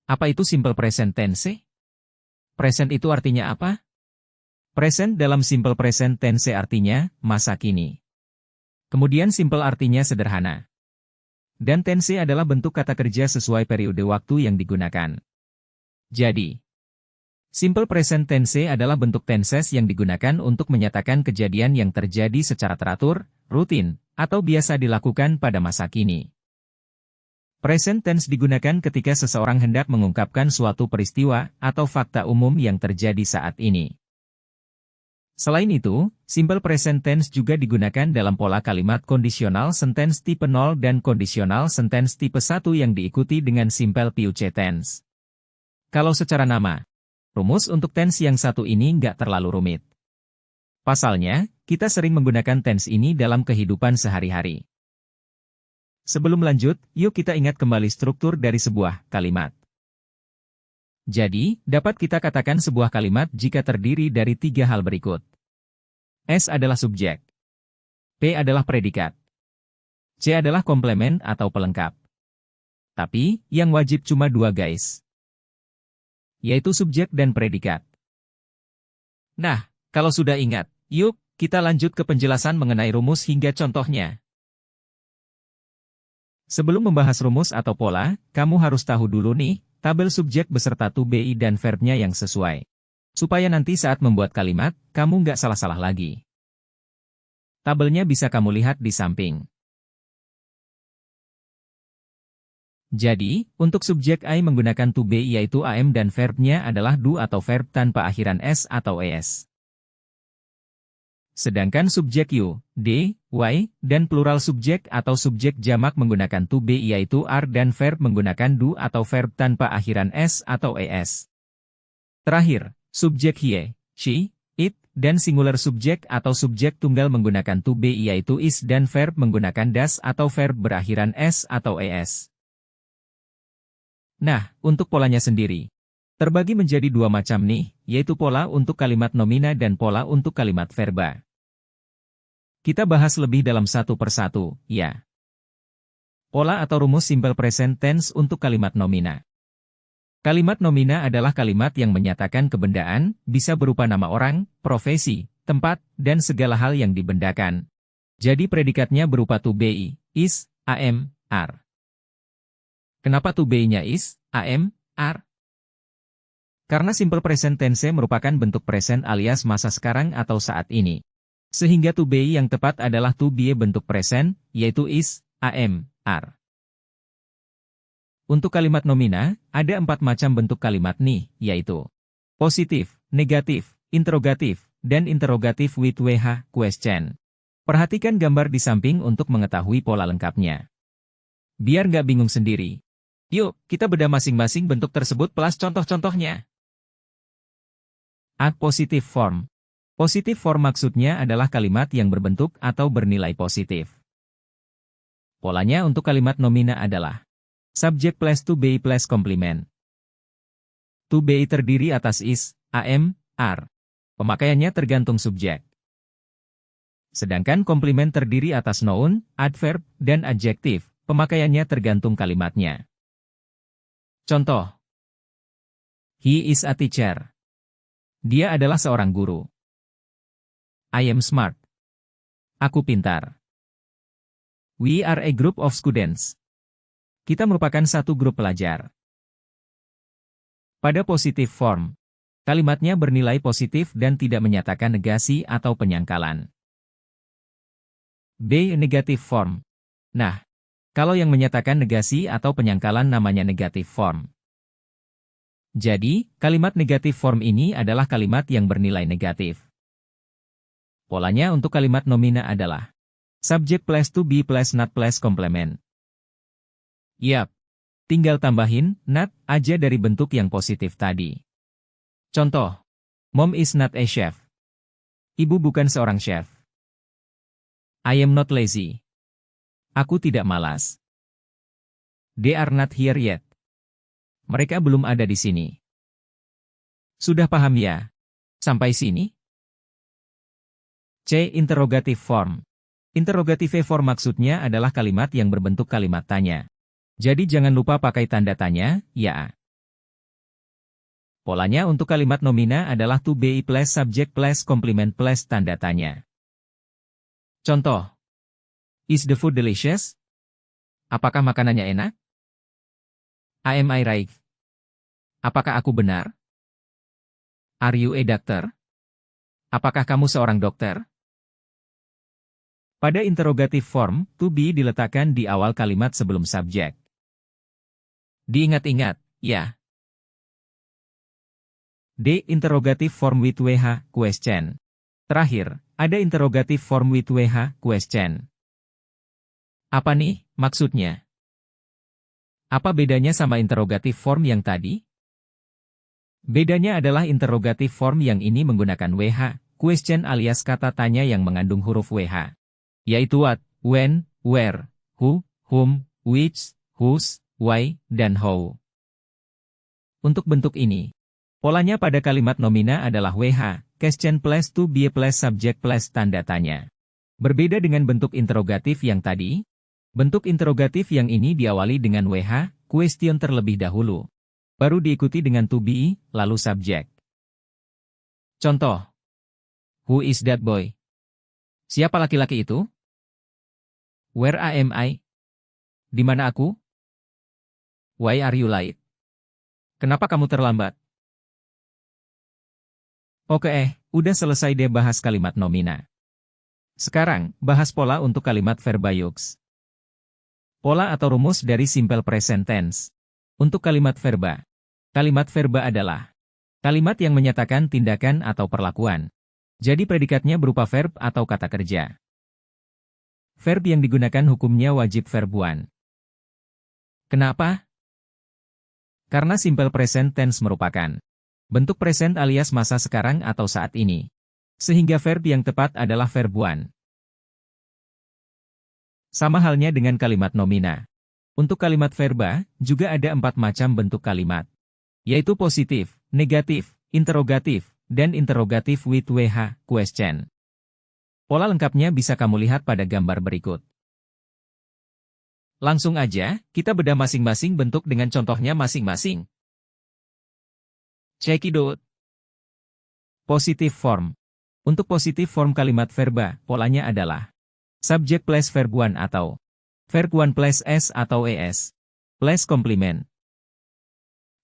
Apa itu simple present tense? Present itu artinya apa? Present dalam simple present tense artinya masa kini. Kemudian simple artinya sederhana. Dan tense adalah bentuk kata kerja sesuai periode waktu yang digunakan. Jadi, simple present tense adalah bentuk tenses yang digunakan untuk menyatakan kejadian yang terjadi secara teratur, rutin, atau biasa dilakukan pada masa kini. Present tense digunakan ketika seseorang hendak mengungkapkan suatu peristiwa atau fakta umum yang terjadi saat ini. Selain itu, simple present tense juga digunakan dalam pola kalimat conditional sentence tipe 0 dan conditional sentence tipe 1 yang diikuti dengan simple future tense. Kalau secara nama, rumus untuk tense yang satu ini nggak terlalu rumit. Pasalnya, kita sering menggunakan tense ini dalam kehidupan sehari-hari. Sebelum lanjut, yuk kita ingat kembali struktur dari sebuah kalimat. Jadi, dapat kita katakan sebuah kalimat jika terdiri dari tiga hal berikut. S adalah subjek. P adalah predikat. C adalah komplement atau pelengkap. Tapi, yang wajib cuma dua guys. Yaitu subjek dan predikat. Nah, kalau sudah ingat, yuk, kita lanjut ke penjelasan mengenai rumus hingga contohnya. Sebelum membahas rumus atau pola, kamu harus tahu dulu nih, tabel subjek beserta to be dan verbnya yang sesuai. Supaya nanti saat membuat kalimat, kamu nggak salah-salah lagi. Tabelnya bisa kamu lihat di samping. Jadi, untuk subjek I menggunakan to be yaitu am dan verbnya adalah do atau verb tanpa akhiran s atau es. Sedangkan subjek you, d, y, dan plural subjek atau subjek jamak menggunakan to be yaitu are dan verb menggunakan do atau verb tanpa akhiran s atau es. Terakhir, subjek he, she, it, dan singular subjek atau subjek tunggal menggunakan to be yaitu is dan verb menggunakan das atau verb berakhiran s atau es. Nah, untuk polanya sendiri, terbagi menjadi dua macam nih, yaitu pola untuk kalimat nomina dan pola untuk kalimat verba. Kita bahas lebih dalam satu persatu, ya. Pola atau rumus simple present tense untuk kalimat nomina. Kalimat nomina adalah kalimat yang menyatakan kebendaan, bisa berupa nama orang, profesi, tempat, dan segala hal yang dibendakan. Jadi predikatnya berupa to be, is, am, are. Kenapa to be-nya is, am, are? Karena simple present tense merupakan bentuk present alias masa sekarang atau saat ini. Sehingga to be yang tepat adalah to be bentuk present, yaitu is, am, are. Untuk kalimat nomina, ada 4 macam bentuk kalimat nih, yaitu positif, negatif, interrogatif, dan interrogatif with wh, question. Perhatikan gambar di samping untuk mengetahui pola lengkapnya. Biar nggak bingung sendiri. Yuk, kita bedah masing-masing bentuk tersebut plus contoh-contohnya. A positive form. Positive form maksudnya adalah kalimat yang berbentuk atau bernilai positif. Polanya untuk kalimat nomina adalah subject plus to be plus complement. To be terdiri atas is, am, are. Pemakaiannya tergantung subjek. Sedangkan komplement terdiri atas noun, adverb, dan adjektif. Pemakaiannya tergantung kalimatnya. Contoh. He is a teacher. Dia adalah seorang guru. I am smart. Aku pintar. We are a group of students. Kita merupakan satu grup pelajar. Pada positive form, kalimatnya bernilai positif dan tidak menyatakan negasi atau penyangkalan. B. Negative form. Nah, kalau yang menyatakan negasi atau penyangkalan namanya negative form. Jadi, kalimat negative form ini adalah kalimat yang bernilai negatif. Polanya untuk kalimat nomina adalah subject plus to be plus not plus complement. Yap, tinggal tambahin not aja dari bentuk yang positif tadi. Contoh, Mom is not a chef. Ibu bukan seorang chef. I am not lazy. Aku tidak malas. They are not here yet. Mereka belum ada di sini. Sudah paham ya? Sampai sini? C. Interrogative form. Interrogative form maksudnya adalah kalimat yang berbentuk kalimat tanya. Jadi jangan lupa pakai tanda tanya, ya. Polanya untuk kalimat nomina adalah to be plus subject plus complement plus tanda tanya. Contoh. Is the food delicious? Apakah makanannya enak? Am I right? Apakah aku benar? Are you a doctor? Apakah kamu seorang dokter? Pada interrogative form, to be diletakkan di awal kalimat sebelum subjek. Diingat-ingat, ya. D. Interrogative form with WH, question. Terakhir, ada interrogative form with WH, question. Apa nih, maksudnya? Apa bedanya sama interrogative form yang tadi? Bedanya adalah interrogative form yang ini menggunakan WH, question alias kata tanya yang mengandung huruf WH. Yaitu what, when, where, who, whom, which, whose, why, dan how. Untuk bentuk ini, polanya pada kalimat nomina adalah WH, question plus to be plus subject plus tanda tanya. Berbeda dengan bentuk interrogatif yang tadi, bentuk interrogatif yang ini diawali dengan WH, question terlebih dahulu. Baru diikuti dengan to be, lalu subjek. Contoh. Who is that boy? Siapa laki-laki itu? Where am I? Di mana aku? Why are you late? Kenapa kamu terlambat? Oke, udah selesai deh bahas kalimat nomina. Sekarang, bahas pola untuk kalimat verba yux. Pola atau rumus dari simple present tense. Untuk kalimat verba adalah kalimat yang menyatakan tindakan atau perlakuan. Jadi predikatnya berupa verb atau kata kerja. Verb yang digunakan hukumnya wajib verb one. Kenapa? Karena simple present tense merupakan bentuk present alias masa sekarang atau saat ini. Sehingga verb yang tepat adalah verb one. Sama halnya dengan kalimat nomina. Untuk kalimat verba, juga ada 4 macam bentuk kalimat. Yaitu positif, negatif, interrogatif, dan interrogatif with WH, question. Pola lengkapnya bisa kamu lihat pada gambar berikut. Langsung aja, kita bedah masing-masing bentuk dengan contohnya masing-masing. Check it out. Positive form. Untuk positive form kalimat verba, polanya adalah subject plus verb one atau verb one plus s atau es plus complement.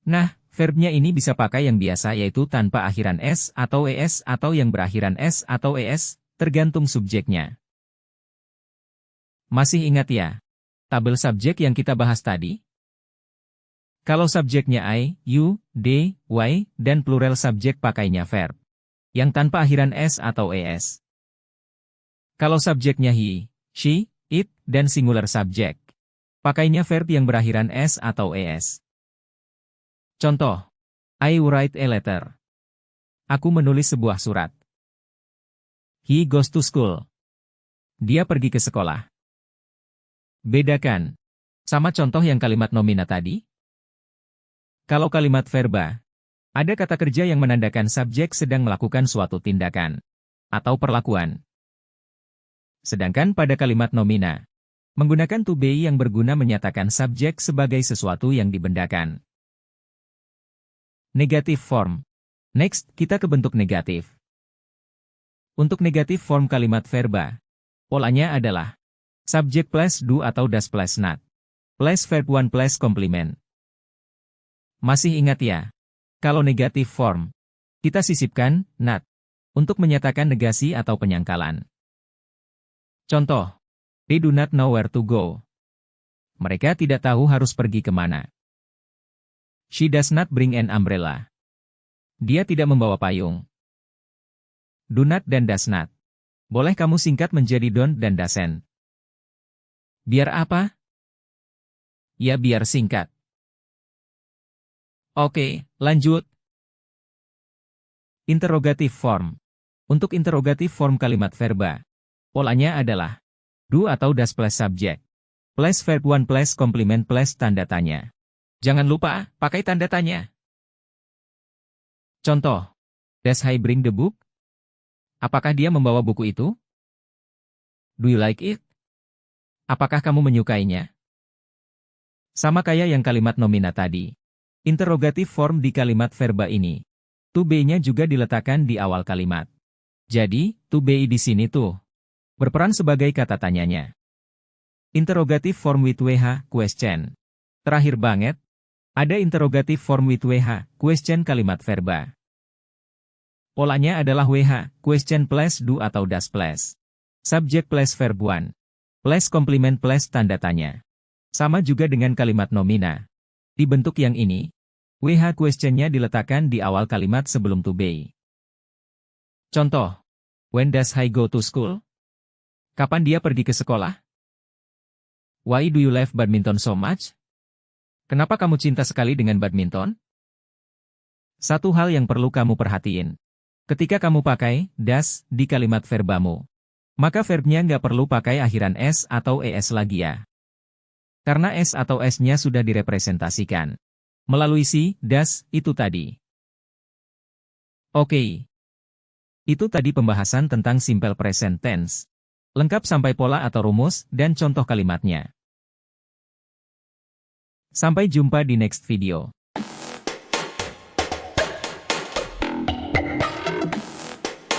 Nah, verbnya ini bisa pakai yang biasa yaitu tanpa akhiran s atau es atau yang berakhiran s atau es, tergantung subjeknya. Masih ingat ya, tabel subjek yang kita bahas tadi? Kalau subjeknya I, you, they, y, dan plural subjek pakainya verb yang tanpa akhiran s atau es. Kalau subjeknya he, she, it, dan singular subjek, pakainya verb yang berakhiran s atau es. Contoh, I write a letter. Aku menulis sebuah surat. He goes to school. Dia pergi ke sekolah. Bedakan. Sama contoh yang kalimat nomina tadi. Kalau kalimat verba, ada kata kerja yang menandakan subjek sedang melakukan suatu tindakan atau perlakuan. Sedangkan pada kalimat nomina, menggunakan to be yang berguna menyatakan subjek sebagai sesuatu yang dibendakan. Negative form. Next, kita ke bentuk negatif. Untuk negatif form kalimat verba, polanya adalah subject plus do atau does plus not, plus verb one plus complement. Masih ingat ya? Kalau negatif form, kita sisipkan not untuk menyatakan negasi atau penyangkalan. Contoh, they do not know where to go. Mereka tidak tahu harus pergi kemana. She does not bring an umbrella. Dia tidak membawa payung. Do not dan does not. Boleh kamu singkat menjadi don't dan doesn't. Biar apa? Ya biar singkat. Oke, lanjut. Interrogative form. Untuk interrogative form kalimat verba, polanya adalah do atau does plus subject, plus verb one plus complement plus tanda tanya. Jangan lupa, pakai tanda tanya. Contoh, does he bring the book? Apakah dia membawa buku itu? Do you like it? Apakah kamu menyukainya? Sama kayak yang kalimat nomina tadi. Interrogatif form di kalimat verba ini. To be-nya juga diletakkan di awal kalimat. Jadi, to be di sini tuh berperan sebagai kata tanyanya. Interrogative form with WH, question. Terakhir banget, ada interrogative form with WH, question kalimat verba. Polanya adalah WH, question plus do atau does plus subject plus verb one, plus complement plus tanda tanya. Sama juga dengan kalimat nomina. Di bentuk yang ini, WH question-nya diletakkan di awal kalimat sebelum to be. Contoh, when does he go to school? Kapan dia pergi ke sekolah? Why do you love badminton so much? Kenapa kamu cinta sekali dengan badminton? Satu hal yang perlu kamu perhatiin. Ketika kamu pakai does di kalimat verbamu, maka verbnya nggak perlu pakai akhiran s atau es lagi ya. Karena s atau s-nya sudah direpresentasikan melalui si, does, itu tadi. Oke. Itu tadi pembahasan tentang simple present tense. Lengkap sampai pola atau rumus dan contoh kalimatnya. Sampai jumpa di next video.